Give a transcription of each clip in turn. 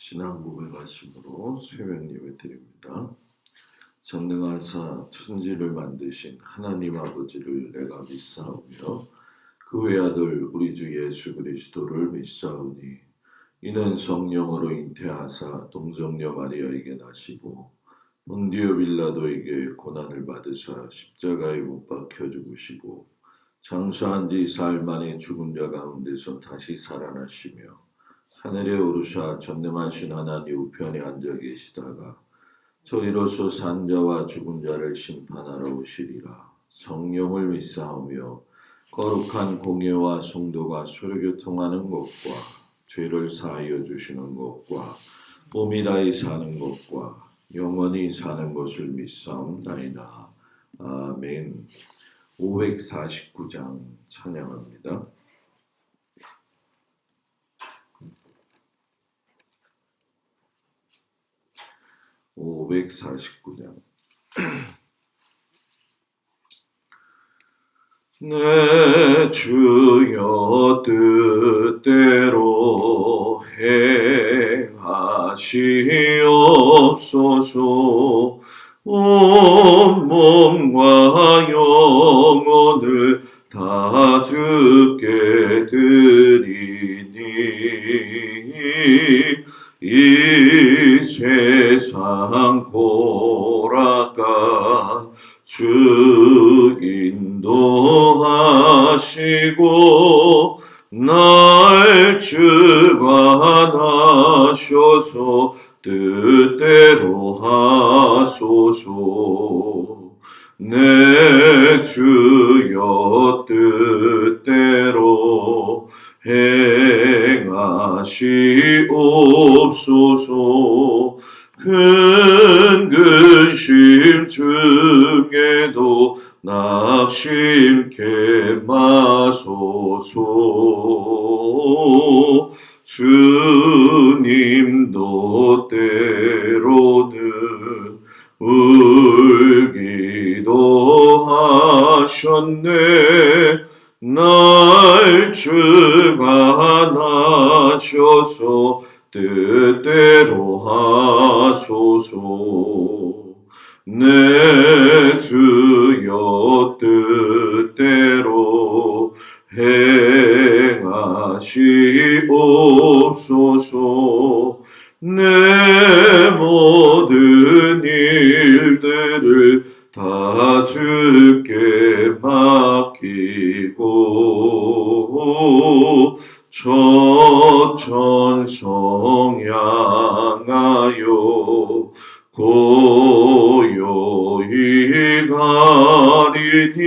신앙 고백하심으로 새벽 예배 드립니다. 전능하사 천지를 만드신 하나님 아버지를 내가 믿사오며 그 외아들 우리 주 예수 그리스도를 믿사오니 이는 성령으로 잉태하사 동정녀 마리아에게 나시고 본디오 빌라도에게 고난을 받으사 십자가에 못 박혀 죽으시고 장수한 지 사흘 만에 죽은 자 가운데서 다시 살아나시며 하늘에 오르사 전능하신 하나님 우편에 앉아 계시다가 저희로서 산 자와 죽은 자를 심판하러 오시리라. 성령을 믿사오며 거룩한 공예와 성도가 서로교통하는 것과 죄를 사하여 주시는 것과 몸이 다히 사는 것과 영원히 사는 것을 믿사옵나이다. 아멘. 549장 찬양합니다. 549장 내 주여 뜻대로 행하시옵소서. 온 몸과 영혼을 다 주께 드리니 이 세상 고락가 주 인도하시고 날 주관하셔서 뜻대로 하소서. 내 주여 뜻대로 행하시옵소서. 큰 근심 중에도 낙심케 마소서. 주님도 때로는 울기도 하셨네. 날 주관하셔서 뜻대로 하소서. 내 주여 뜻대로 행하시옵소서. 내 모든 일들을 다 주께 맡기고 저 천성 향하여 고요히 가리니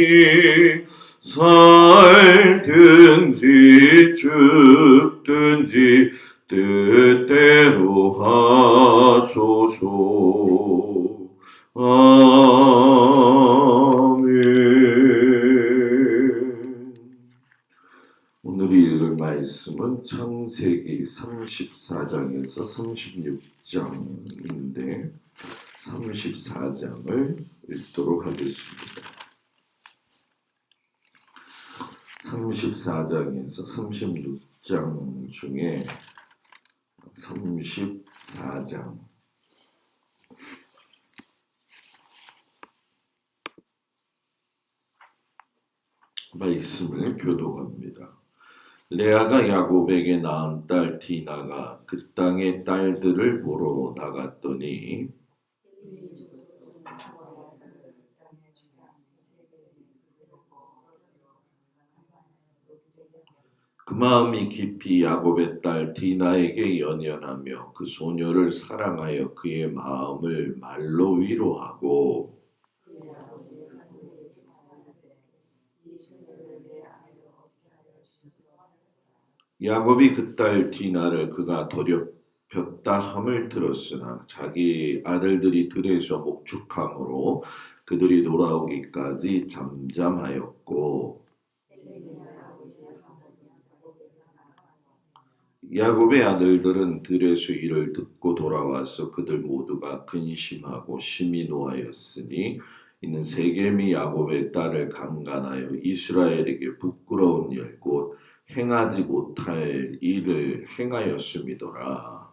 살든지 죽든지 뜻대로 하소서. 아멘. 오늘 읽을 말씀은 창세기 34장에서 36장인데 34장을 읽도록 하겠습니다. 34장에서 36장 중에 34장 말씀을 교독합니다. 레아가 야곱에게 낳은 딸 디나가 그 땅의 딸들을 보러 나갔더니 그 마음이 깊이 야곱의 딸 디나에게 연연하며 그 소녀를 사랑하여 그의 마음을 말로 위로하고 야곱이 그 딸 디나를 그가 더럽혔다 함을 들었으나 자기 아들들이 들에서 목축함으로 그들이 돌아오기까지 잠잠하였고 야곱의 아들들은 들에서 이를 듣고 돌아와서 그들 모두가 근심하고 심히 노하였으니 이는 세겜이 야곱의 딸을 강간하여 이스라엘에게 부끄러운 일 곧 행하지 못할 일을 행하였음이더라.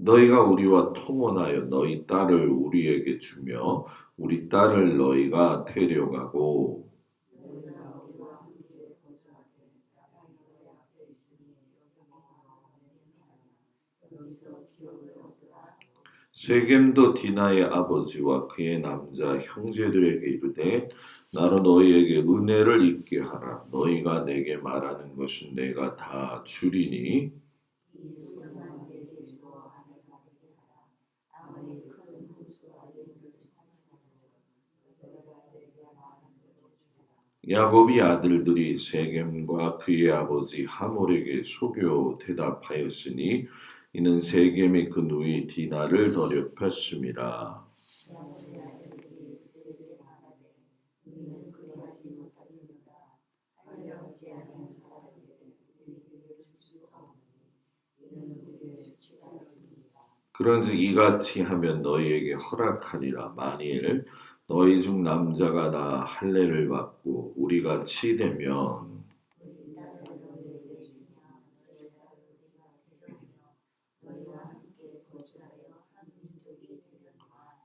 너희가 우리와 통혼하여 너희 딸을 우리에게 주며 우리 딸을 너희가 데려가고 세겜도 디나의 아버지와 그의 남자 형제들에게 이르되 나로 너희에게 은혜를 입게 하라. 너희가 내게 말하는 것은 내가 다 주리니 야곱이 아들들이 세겜과 그의 아버지 하몰에게 소교 대답하였으니 이는 세겜이 그 누이 디나를 더럽혔음이라. 그런즉 이같이 하면 너희에게 허락하리라. 만일 너희 중 남자가 나 할례를 받고 우리가 치되면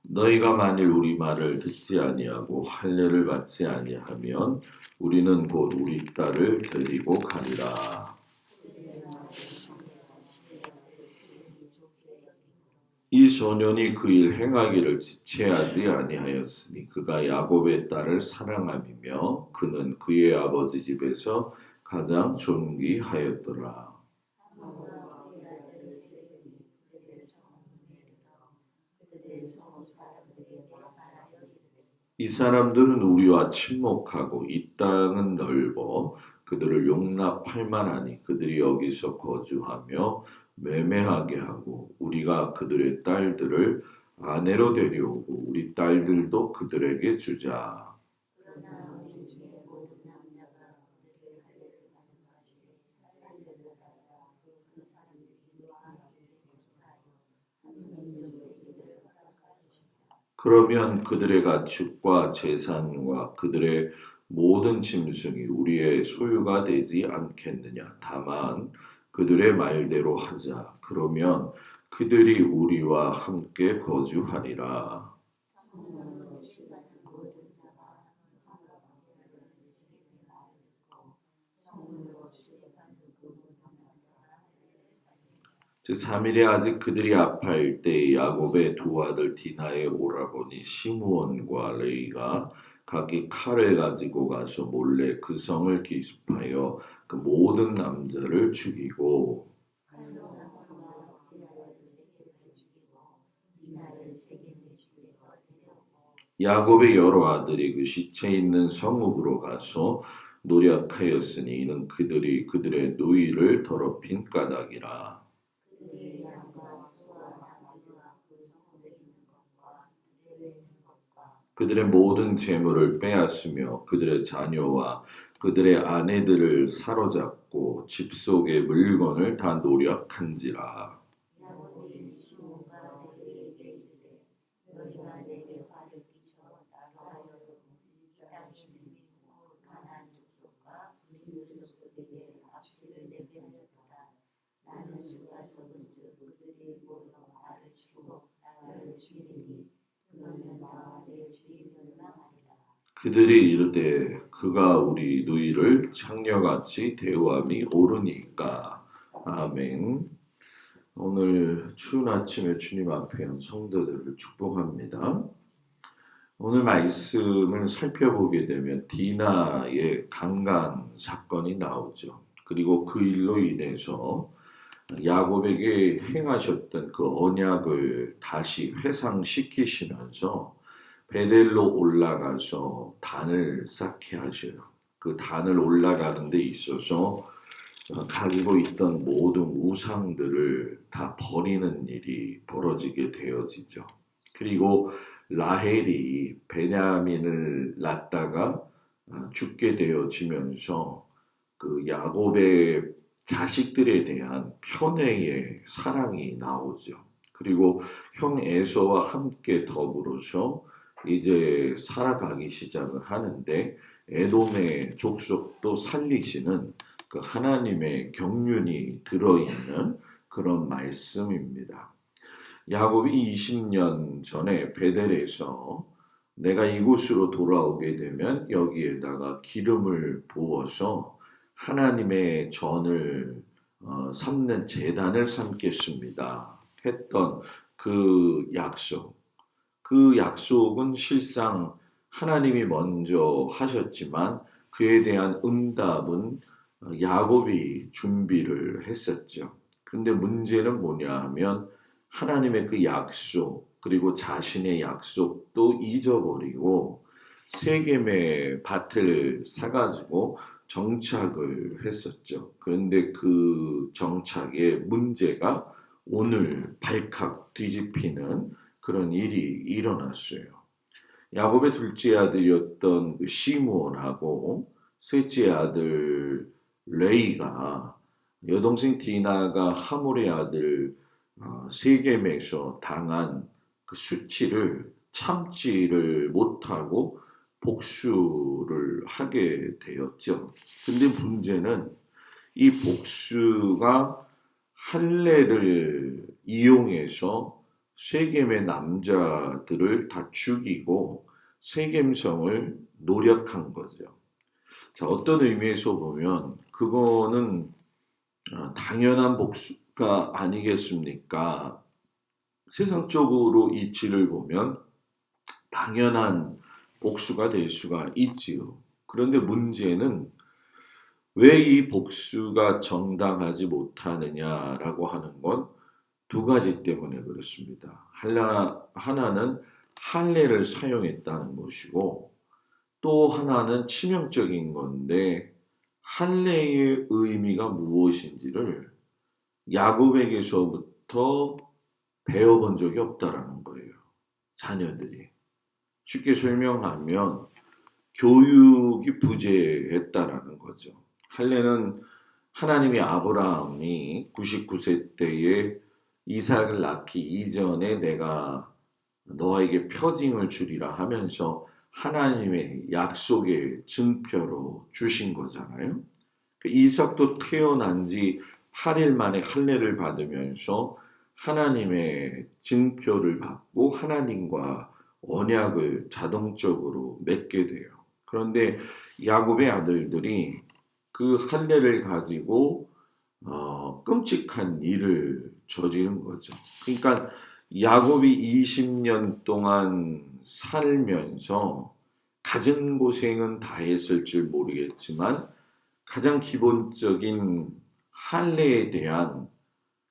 너희가 만일 우리 말을 듣지 아니하고 할례를 받지 아니하면 우리는 곧 우리 딸을 데리고 가리라. 이 소년이 그 일 행하기를 지체하지 아니하였으니 그가 야곱의 딸을 사랑함이며 그는 그의 아버지 집에서 가장 존귀하였더라. 이 사람들은 우리와 친목하고 이 땅은 넓어 그들을 용납할 만하니 그들이 여기서 거주하며 매매하게 하고 우리가 그들의 딸들을 아내로 데려오고 우리 딸들도 그들에게 주자. 그러면 그들의 가축과 재산과 그들의 모든 짐승이 우리의 소유가 되지 않겠느냐. 다만 그들의 말대로 하자. 그러면 그들이 우리와 함께 거주하리라. 제3일에 아직 그들이 아파할 때에 야곱의 두 아들 디나의 오라버니 시므온과 레이가 각기 칼을 가지고 가서 몰래 그 성을 기습하여 그 모든 남자를 죽이고 야곱의 여러 아들이 그 시체 있는 성읍으로 가서 노력하였으니 이는 그들이 그들의 누이를 더럽힌 까닭이라. 그들의 모든 재물을 빼앗으며 그들의 자녀와 그들의 아내들을 사로잡고 집 속의 물건을 다 노력한지라. 그들이 이르되 그가 우리 누이를 창녀같이 대우함이 옳으니까. 아멘. 오늘 추운 아침에 주님 앞에 온 성도들을 축복합니다. 오늘 말씀을 살펴보게 되면 디나의 강간 사건이 나오죠. 그리고 그 일로 인해서 야곱에게 행하셨던 그 언약을 다시 회상시키시면서 베델로 올라가서 단을 쌓게 하셔요. 그 단을 올라가는 데 있어서 가지고 있던 모든 우상들을 다 버리는 일이 벌어지게 되어지죠. 그리고 라헬이 베냐민을 낳다가 죽게 되어지면서 그 야곱의 자식들에 대한 편애의 사랑이 나오죠. 그리고 형 에서와 함께 더불어서 이제 살아가기 시작을 하는데 에돔의 족속도 살리시는 그 하나님의 경륜이 들어있는 그런 말씀입니다. 야곱이 20년 전에 베델에서 내가 이곳으로 돌아오게 되면 여기에다가 기름을 부어서 하나님의 전을 삼는 제단을 삼겠습니다. 했던 그 약속. 그 약속은 실상 하나님이 먼저 하셨지만 그에 대한 응답은 야곱이 준비를 했었죠. 그런데 문제는 뭐냐 하면 하나님의 그 약속 그리고 자신의 약속도 잊어버리고 세겜의 밭을 사가지고 정착을 했었죠. 그런데 그 정착의 문제가 오늘 발칵 뒤집히는 그런 일이 일어났어요. 야곱의 둘째 아들이었던 그 시므온하고 셋째 아들 레이가 여동생 디나가 하몰의 아들 세겜에서 당한 그 수치를 참지를 못하고 복수를 하게 되었죠. 근데 문제는 이 복수가 할례를 이용해서 세겜의 남자들을 다 죽이고 세겜성을 노력한 거죠. 자, 어떤 의미에서 보면 그거는 당연한 복수가 아니겠습니까? 세상적으로 이치를 보면 당연한 복수가 될 수가 있지요. 그런데 문제는 왜 이 복수가 정당하지 못하느냐라고 하는 건 두 가지 때문에 그렇습니다. 하나는 할례를 사용했다는 것이고 또 하나는 치명적인 건데 할례의 의미가 무엇인지를 야곱에게서부터 배워본 적이 없다라는 거예요. 자녀들이. 쉽게 설명하면 교육이 부재했다라는 거죠. 할례는 하나님이 아브라함이 99세 때에 이삭을 낳기 이전에 내가 너에게 표징을 주리라 하면서 하나님의 약속의 증표로 주신 거잖아요. 그 이삭도 태어난 지 8일 만에 할례를 받으면서 하나님의 증표를 받고 하나님과 언약을 자동적으로 맺게 돼요. 그런데 야곱의 아들들이 그 할례를 가지고 끔찍한 일을 저지른 거죠. 그러니까 야곱이 20년 동안 살면서 갖은 고생은 다 했을지 모르겠지만 가장 기본적인 할례에 대한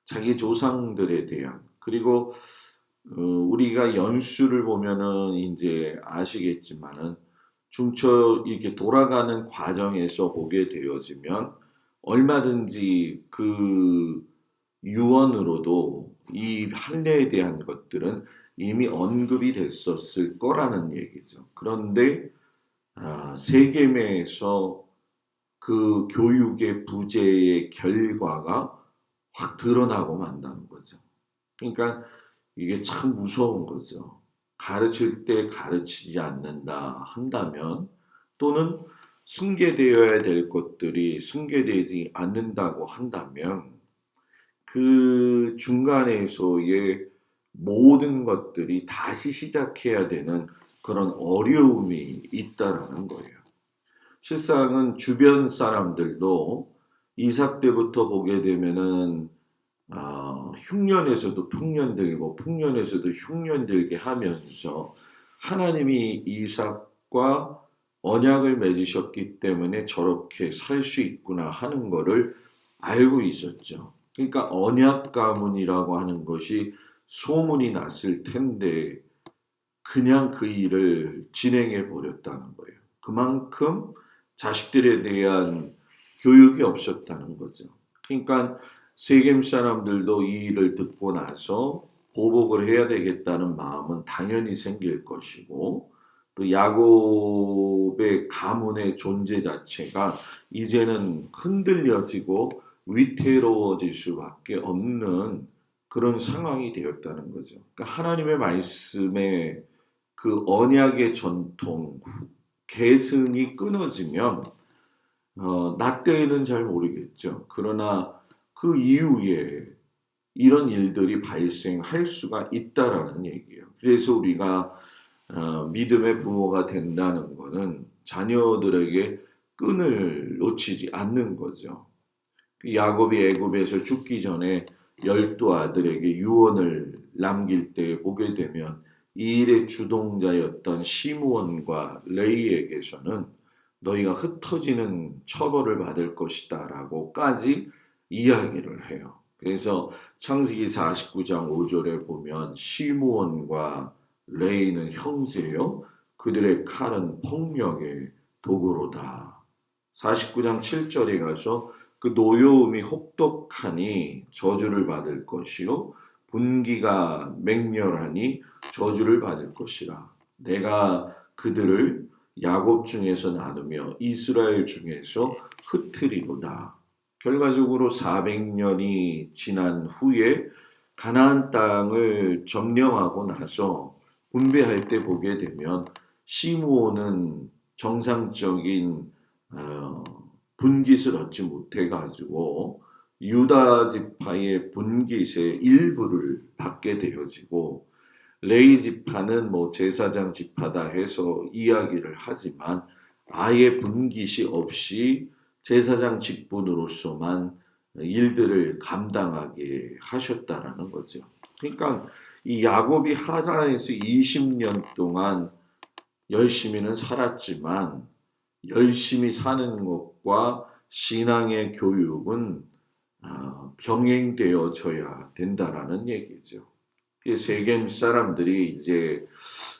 자기 조상들에 대한 그리고 우리가 연수를 보면은 이제 아시겠지만은 중처 이렇게 돌아가는 과정에서 보게 되어지면 얼마든지 그 유언으로도 이 할례에 대한 것들은 이미 언급이 됐었을 거라는 얘기죠. 그런데 세겜에서 그 교육의 부재의 결과가 확 드러나고 만다는 거죠. 그러니까 이게 참 무서운 거죠. 가르칠 때 가르치지 않는다 한다면 또는 승계되어야 될 것들이 승계되지 않는다고 한다면 그 중간에서의 모든 것들이 다시 시작해야 되는 그런 어려움이 있다라는 거예요. 실상은 주변 사람들도 이삭 때부터 보게 되면은 흉년에서도 풍년들고 풍년에서도 흉년들게 하면서 하나님이 이삭과 언약을 맺으셨기 때문에 저렇게 살 수 있구나 하는 거를 알고 있었죠. 그러니까 언약 가문이라고 하는 것이 소문이 났을 텐데 그냥 그 일을 진행해 버렸다는 거예요. 그만큼 자식들에 대한 교육이 없었다는 거죠. 그러니까 세겜 사람들도 이 일을 듣고 나서 보복을 해야 되겠다는 마음은 당연히 생길 것이고 또 야곱의 가문의 존재 자체가 이제는 흔들려지고 위태로워질 수밖에 없는 그런 상황이 되었다는 거죠. 그러니까 하나님의 말씀에 그 언약의 전통, 계승이 끊어지면 나 때에는 잘 모르겠죠. 그러나 그 이후에 이런 일들이 발생할 수가 있다라는 얘기예요. 그래서 우리가 믿음의 부모가 된다는 것은 자녀들에게 끈을 놓치지 않는 거죠. 야곱이 애굽에서 죽기 전에 12 아들에게 유언을 남길 때 보게 되면 이 일의 주동자였던 시므온과 레이에게서는 너희가 흩어지는 처벌을 받을 것이다 라고까지 이야기를 해요. 그래서 창세기 49장 5절에 보면 시므온과 레이는 형제요 그들의 칼은 폭력의 도구로다. 49장 7절에 가서 그 노여움이 혹독하니 저주를 받을 것이요 분기가 맹렬하니 저주를 받을 것이라. 내가 그들을 야곱 중에서 나누며 이스라엘 중에서 흩트리로다. 결과적으로 400년이 지난 후에 가나안 땅을 점령하고 나서 분배할 때 보게 되면 시므온은 정상적인 분깃을 얻지 못해 가지고 유다 지파의 분깃의 일부를 받게 되어지고 레위 지파는 뭐 제사장 지파다 해서 이야기를 하지만 아예 분깃이 없이 제사장 직분으로서만 일들을 감당하게 하셨다라는 거죠. 그러니까 이 야곱이 하란에서 20년 동안 열심히는 살았지만 열심히 사는 것과 신앙의 교육은 병행되어져야 된다라는 얘기죠. 세겜 사람들이 이제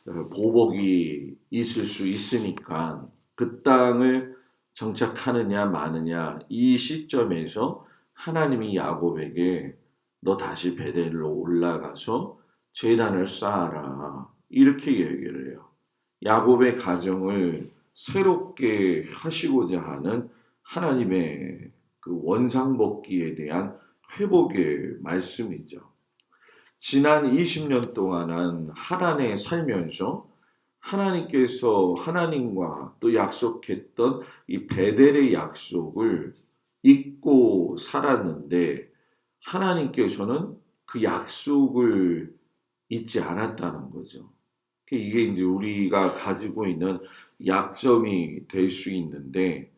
보복이 있을 수 있으니까 그 땅을 정착하느냐 마느냐 이 시점에서 하나님이 야곱에게 너 다시 베델로 올라가서 제단을 쌓아라 이렇게 얘기를 해요. 야곱의 가정을 새롭게 하시고자 하는 하나님의 그 원상복귀에 대한 회복의 말씀이죠. 지난 20년 동안은 하란에 살면서 하나님께서 하나님과 또 약속했던 이 베델의 약속을 잊고 살았는데 하나님께서는 그 약속을 잊지 않았다는 거죠. 이게 이제 우리가 가지고 있는 약점이 될 수 있는데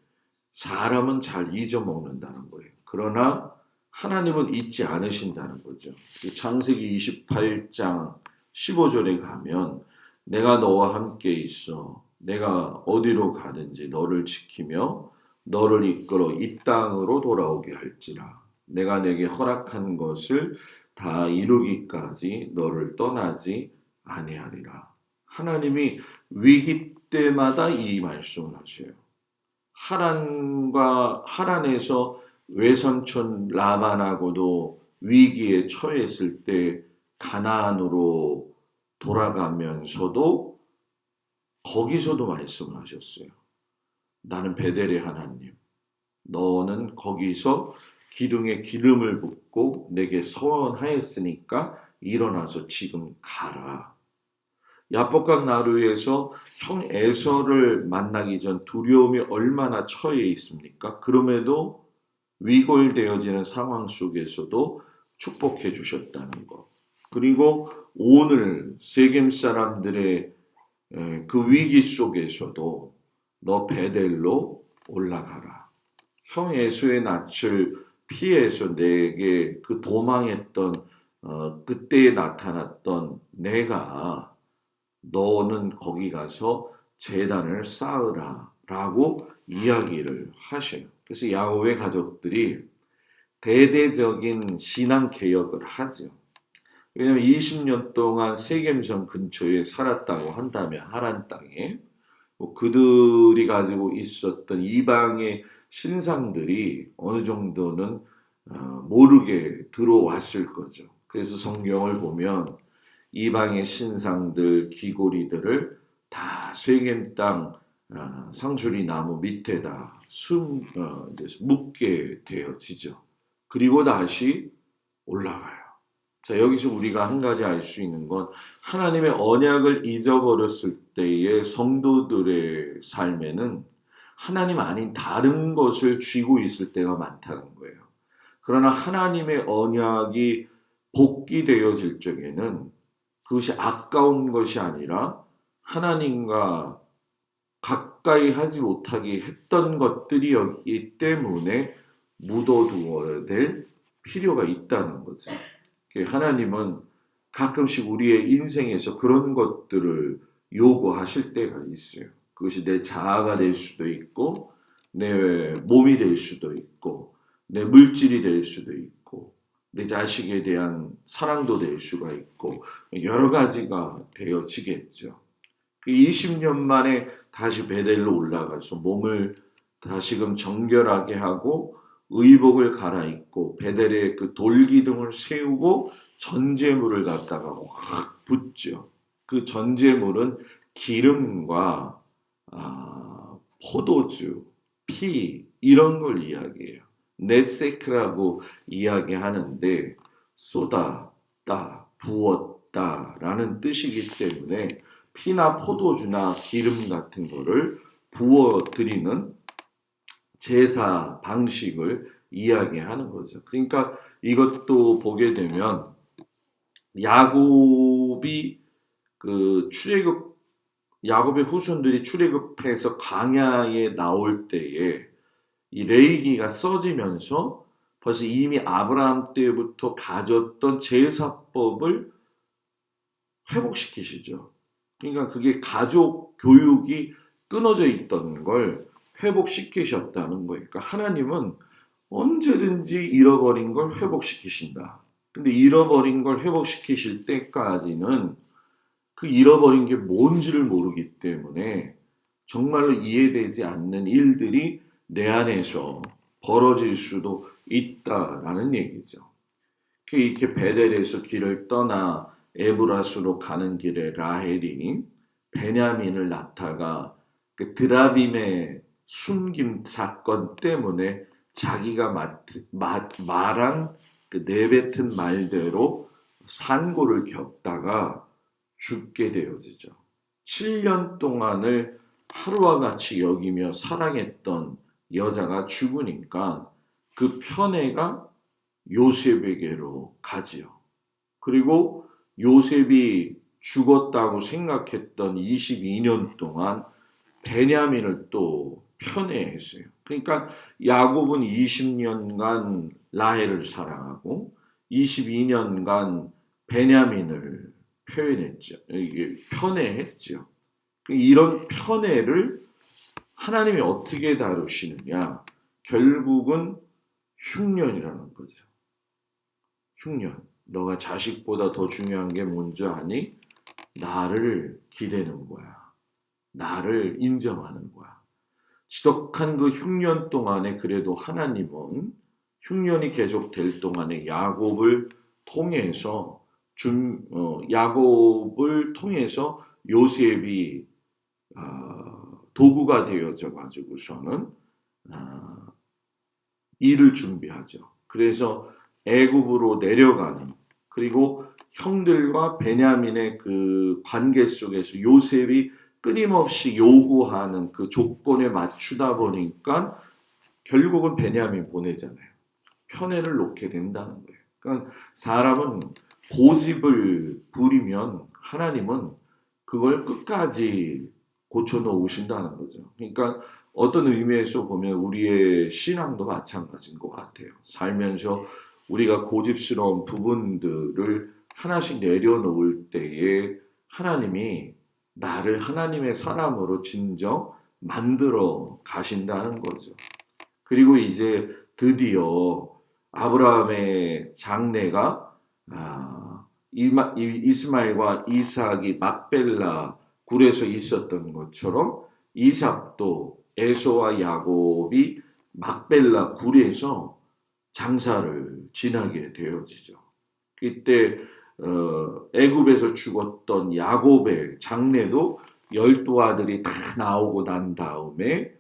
사람은 잘 잊어먹는다는 거예요. 그러나 하나님은 잊지 않으신다는 거죠. 창세기 28장 15절에 가면 내가 너와 함께 있어 내가 어디로 가든지 너를 지키며 너를 이끌어 이 땅으로 돌아오게 할지라 내가 내게 허락한 것을 다 이루기까지 너를 떠나지 아니하리라. 하나님이 위기 때마다 이 말씀을 하셔요. 하란에서 외삼촌 라반하고도 위기에 처했을 때 가나안으로 돌아가면서도 거기서도 말씀을 하셨어요. 나는 베델의 하나님, 너는 거기서 기둥에 기름을 붓고 내게 서원하였으니까 일어나서 지금 가라. 야복강 나루에서 형 에서를 만나기 전 두려움이 얼마나 처해 있습니까? 그럼에도 위골되어지는 상황 속에서도 축복해 주셨다는 것. 그리고 오늘 세겜 사람들의 그 위기 속에서도 너 베델로 올라가라. 형 에서의 낯을 피해서 내게 그 도망했던 그때에 나타났던 내가 너는 거기 가서 제단을 쌓으라 라고 이야기를 하셔요. 그래서 야곱의 가족들이 대대적인 신앙 개혁을 하죠. 왜냐하면 20년 동안 세겜성 근처에 살았다고 한다면 하란 땅에 그들이 가지고 있었던 이방의 신상들이 어느 정도는 모르게 들어왔을 거죠. 그래서 성경을 보면 이방의 신상들, 귀고리들을 다 세겜 땅 상수리 나무 밑에다 묻게 되어지죠. 그리고 다시 올라가요. 자, 여기서 우리가 한 가지 알 수 있는 건 하나님의 언약을 잊어버렸을 때의 성도들의 삶에는 하나님 아닌 다른 것을 쥐고 있을 때가 많다는 거예요. 그러나 하나님의 언약이 복귀되어질 적에는 그것이 아까운 것이 아니라 하나님과 가까이 하지 못하게 했던 것들이었기 때문에 묻어두어야 될 필요가 있다는 거죠. 하나님은 가끔씩 우리의 인생에서 그런 것들을 요구하실 때가 있어요. 그것이 내 자아가 될 수도 있고, 내 몸이 될 수도 있고, 내 물질이 될 수도 있고, 내 자식에 대한 사랑도 될 수가 있고, 여러 가지가 되어지겠죠. 그 20년 만에 다시 베델로 올라가서 몸을 다시금 정결하게 하고 의복을 갈아입고 베델에 그 돌기둥을 세우고 전제물을 갖다가 확 붓죠. 그 전제물은 기름과 포도주, 피 이런 걸 이야기해요. 넷세크라고 이야기하는데 쏟았다, 부었다라는 뜻이기 때문에 피나 포도주나 기름 같은 거를 부어드리는 제사 방식을 이야기하는 거죠. 그러니까 이것도 보게 되면 야곱이 야곱의 후손들이 출애굽해서 광야에 나올 때에 이 레위기가 써지면서 벌써 이미 아브라함 때부터 가졌던 제사법을 회복시키시죠. 그러니까 그게 가족 교육이 끊어져 있던 걸 회복시키셨다는 거예요. 그러니까 하나님은 언제든지 잃어버린 걸 회복시키신다. 근데 잃어버린 걸 회복시키실 때까지는 그 잃어버린 게 뭔지를 모르기 때문에 정말로 이해되지 않는 일들이 내 안에서 벌어질 수도 있다라는 얘기죠. 이렇게 베델에서 길을 떠나 에브라스로 가는 길에 라헬이 베냐민을 낳다가 그 드라빔의 숨김 사건 때문에 자기가 말한 그 내뱉은 말대로 산고를 겪다가 죽게 되어지죠. 7년 동안을 하루와 같이 여기며 사랑했던 여자가 죽으니까 그 편애가 요셉에게로 가지요. 그리고 요셉이 죽었다고 생각했던 22년 동안 베냐민을 또 편애했어요. 그러니까 야곱은 20년간 라헬을 사랑하고 22년간 베냐민을 편애했죠. 이런 편애를 하나님이 어떻게 다루시느냐? 결국은 흉년이라는 거죠. 흉년. 너가 자식보다 더 중요한 게 뭔지 아니? 나를 기대는 거야. 나를 인정하는 거야. 지독한 그 흉년 동안에 그래도 하나님은 흉년이 계속될 동안에 야곱을 통해서 요셉이 도구가 되어져 가지고서는 일을 준비하죠. 그래서 애굽으로 내려가는, 그리고 형들과 베냐민의 그 관계 속에서 요셉이 끊임없이 요구하는 그 조건에 맞추다 보니까 결국은 베냐민 보내잖아요. 편애를 놓게 된다는 거예요. 그러니까 사람은 고집을 부리면 하나님은 그걸 끝까지 고쳐놓으신다는 거죠. 그러니까 어떤 의미에서 보면 우리의 신앙도 마찬가지인 것 같아요. 살면서 우리가 고집스러운 부분들을 하나씩 내려놓을 때에 하나님이 나를 하나님의 사람으로 진정 만들어 가신다는 거죠. 그리고 이제 드디어 아브라함의 장래가 이스마엘과 이삭이 막벨라 굴에서 있었던 것처럼 이삭도 에서와 야곱이 막벨라 굴에서 장사를 지나게 되어지죠. 그때 애굽에서 죽었던 야곱의 장례도 12아들이 다 나오고 난 다음에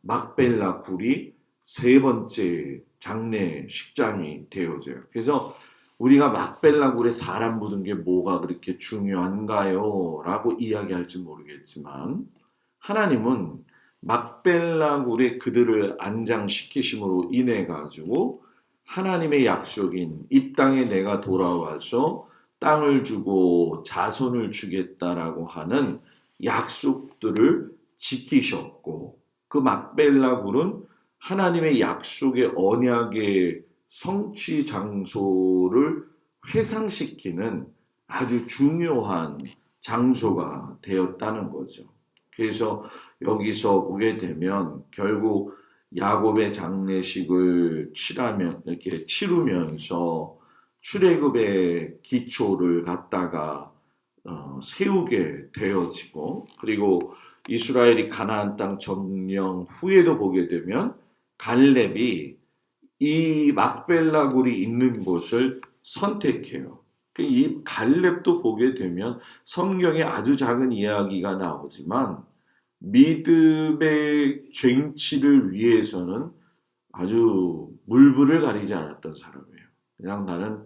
막벨라 굴이 세 번째 장례식장이 되어져요. 그래서 우리가 막벨라 굴에 사람 묻은 게 뭐가 그렇게 중요한가요? 라고 이야기할지 모르겠지만 하나님은 막벨라 굴에 그들을 안장시키심으로 인해 가지고 하나님의 약속인 이 땅에 내가 돌아와서 땅을 주고 자손을 주겠다라고 하는 약속들을 지키셨고, 그 막벨라 굴은 하나님의 약속의 언약의 성취 장소를 회상시키는 아주 중요한 장소가 되었다는 거죠. 그래서 여기서 보게 되면 결국 야곱의 장례식을 이렇게 치르면서 출애굽의 기초를 갖다가 세우게 되어지고, 그리고 이스라엘이 가나안 땅 점령 후에도 보게 되면 갈렙이 이 막벨라 굴이 있는 곳을 선택해요. 이 갈렙도 보게 되면 성경에 아주 작은 이야기가 나오지만 믿음의 쟁취를 위해서는 아주 물불을 가리지 않았던 사람이에요. 그냥 나는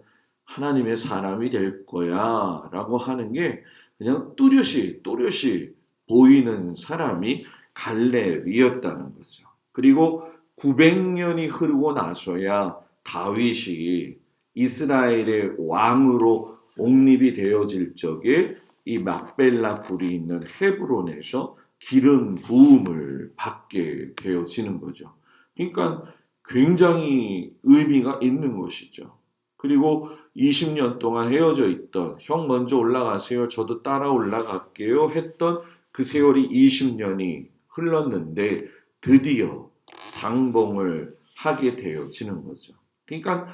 하나님의 사람이 될 거야 라고 하는 게 그냥 또렷이 보이는 사람이 갈렙이었다는 거죠. 그리고 900년이 흐르고 나서야 다윗이 이스라엘의 왕으로 옹립이 되어질 적에 이 막벨라 굴이 있는 헤브론에서 기름 부음을 받게 되어지는 거죠. 그러니까 굉장히 의미가 있는 것이죠. 그리고 20년 동안 헤어져 있던 형 먼저 올라가세요. 저도 따라 올라갈게요. 했던 그 세월이 20년이 흘렀는데 드디어 상봉을 하게 되어지는 거죠. 그러니까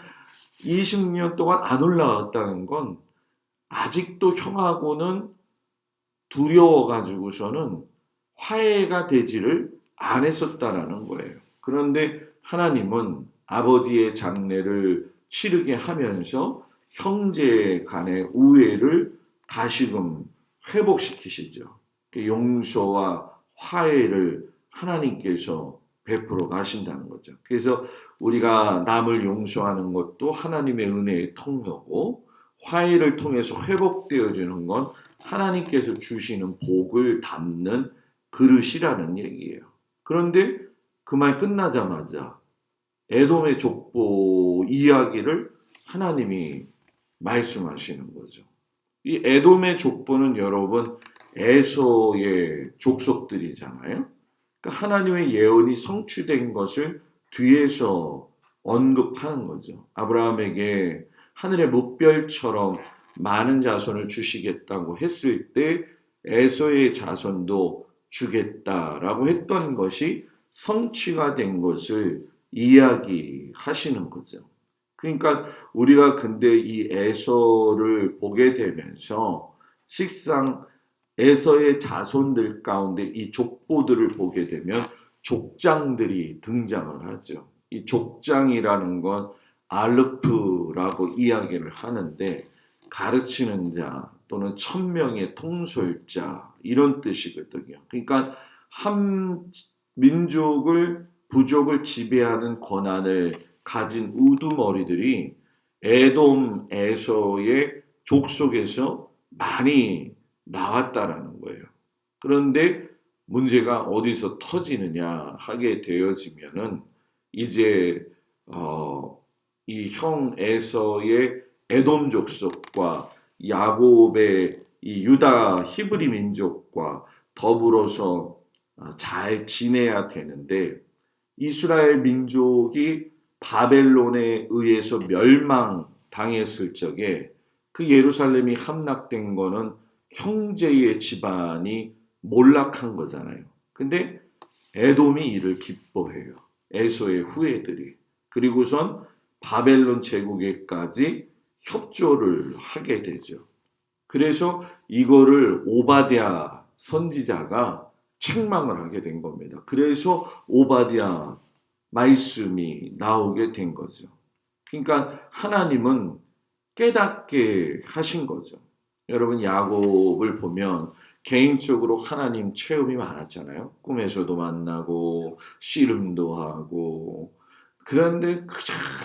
20년 동안 안 올라갔다는 건 아직도 형하고는 두려워가지고서는 화해가 되지를 안 했었다라는 거예요. 그런데 하나님은 아버지의 장례를 치르게 하면서 형제 간의 우애를 다시금 회복시키시죠. 용서와 화해를 하나님께서 베풀어 가신다는 거죠. 그래서 우리가 남을 용서하는 것도 하나님의 은혜의 통로고, 화해를 통해서 회복되어지는 건 하나님께서 주시는 복을 담는 그릇이라는 얘기예요. 그런데 그 말 끝나자마자 에돔의 족보 이야기를 하나님이 말씀하시는 거죠. 이 에돔의 족보는 여러분 에서의 족속들이잖아요. 그러니까 하나님의 예언이 성취된 것을 뒤에서 언급하는 거죠. 아브라함에게 하늘의 뭇별처럼 많은 자손을 주시겠다고 했을 때 에서의 자손도 주겠다라고 했던 것이 성취가 된 것을 이야기하시는 거죠. 그러니까 우리가 근데 이 에서를 보게 되면서 식상 에서의 자손들 가운데 이 족보들을 보게 되면 족장들이 등장을 하죠. 이 족장이라는 건 알르프라고 이야기를 하는데 가르치는 자 또는 천명의 통솔자 이런 뜻이거든요. 그러니까 한 민족을 부족을 지배하는 권한을 가진 우두머리들이 에돔 에서의 족속에서 많이 나왔다라는 거예요. 그런데 문제가 어디서 터지느냐 하게 되어지면은 이제 이 형 에서의 에돔 족속과 야곱의 이 유다 히브리 민족과 더불어서 잘 지내야 되는데 이스라엘 민족이 바벨론에 의해서 멸망당했을 적에 그 예루살렘이 함락된 거는 형제의 집안이 몰락한 거잖아요. 근데 에돔이 이를 기뻐해요. 에서의 후예들이. 그리고선 바벨론 제국에까지 협조를 하게 되죠. 그래서 이거를 오바댜 선지자가 책망을 하게 된 겁니다. 그래서 오바댜 말씀이 나오게 된 거죠. 그러니까 하나님은 깨닫게 하신 거죠. 여러분 야곱을 보면 개인적으로 하나님 체험이 많았잖아요. 꿈에서도 만나고 씨름도 하고. 그런데 그냥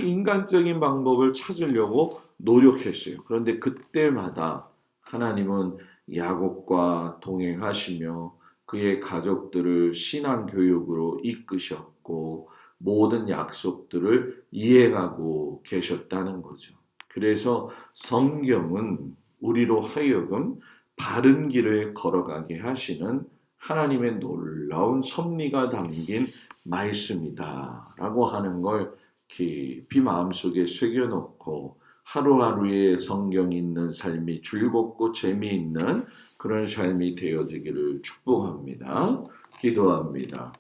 인간적인 방법을 찾으려고 노력했어요. 그런데 그때마다 하나님은 야곱과 동행하시며 그의 가족들을 신앙 교육으로 이끄셨고 모든 약속들을 이행하고 계셨다는 거죠. 그래서 성경은 우리로 하여금 바른 길을 걸어가게 하시는 하나님의 놀라운 섭리가 담긴 말씀이다라고 하는 걸 깊이 마음속에 새겨놓고 하루하루의 성경 읽는 삶이 즐겁고 재미있는 그런 삶이 되어지기를 축복합니다. 기도합니다.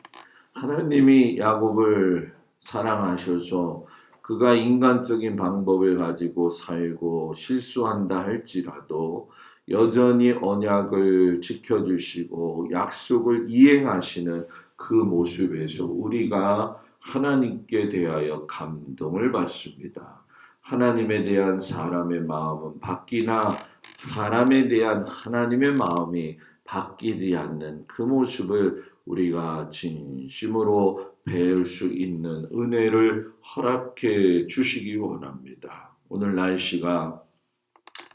하나님이 야곱을 사랑하셔서 그가 인간적인 방법을 가지고 살고 실수한다 할지라도 여전히 언약을 지켜주시고 약속을 이행하시는 그 모습에서 우리가 하나님께 대하여 감동을 받습니다. 하나님에 대한 사람의 마음은 바뀌나 사람에 대한 하나님의 마음이 바뀌지 않는 그 모습을 우리가 진심으로 배울 수 있는 은혜를 허락해 주시기 원합니다. 오늘 날씨가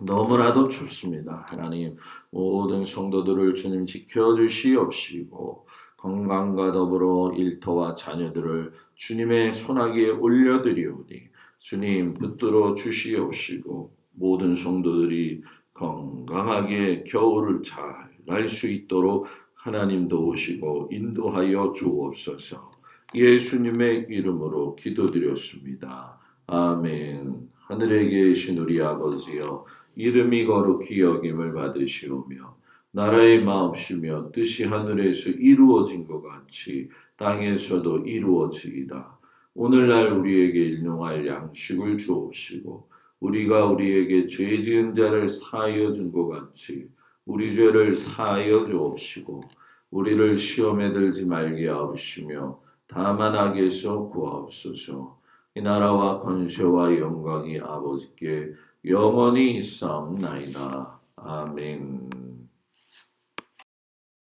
너무나도 춥습니다. 하나님 모든 성도들을 주님 지켜주시옵시고 건강과 더불어 일터와 자녀들을 주님의 손아귀에 올려드리오니 주님 붙들어 주시옵시고 모든 성도들이 건강하게 겨울을 잘 날 수 있도록 하나님 도우시고 인도하여 주옵소서. 예수님의 이름으로 기도드렸습니다. 아멘. 하늘에 계신 우리 아버지여 이름이 거룩히 여김을 받으시오며 나라의 마옵시며 뜻이 하늘에서 이루어진 것 같이 땅에서도 이루어지이다. 오늘날 우리에게 일용할 양식을 주옵시고 우리가 우리에게 죄 지은 자를 사하여 준 것 같이 우리 죄를 사하여 주옵시고 우리를 시험에 들지 말게 하옵시며 다만 악에서 구하옵소서. 이 나라와 권세와 영광이 아버지께 영원히 있사옵나이다. 아멘.